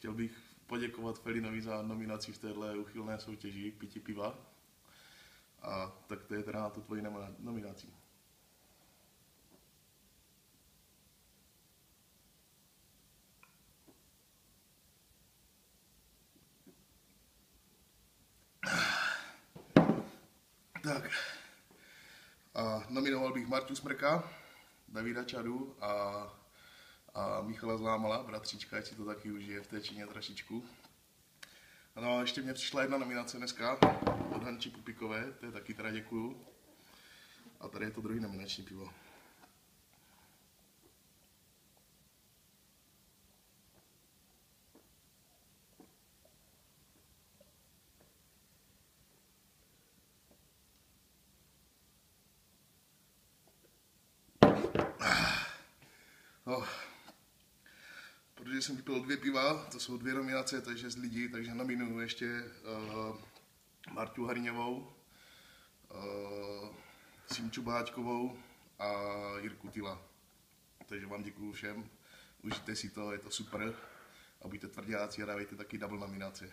chtěl bych poděkovat Felinovi za nominaci v téhle uchylné soutěži Pití piva. A tak to je teda na tu tvoji nominaci. Tak. A nominoval bych Martu Smrka, Davida Čadu a Michala Zlámala, bratříčka, ať si to taky užije v té Číně trošičku. No a ještě mě přišla jedna nominace dneska od Hanči Pupikové, to je taky teda děkuju. A tady je to druhý nominační pivo. No, protože jsem vypil 2 piva, to jsou 2 nominace, to je 6 lidí, takže nominuju ještě Martu Hariňovou, Simču Báčkovou a Jirku Tyla. Takže vám děkuju všem, užijte si to, je to super a buďte tvrdáci a dávejte taky double nominace.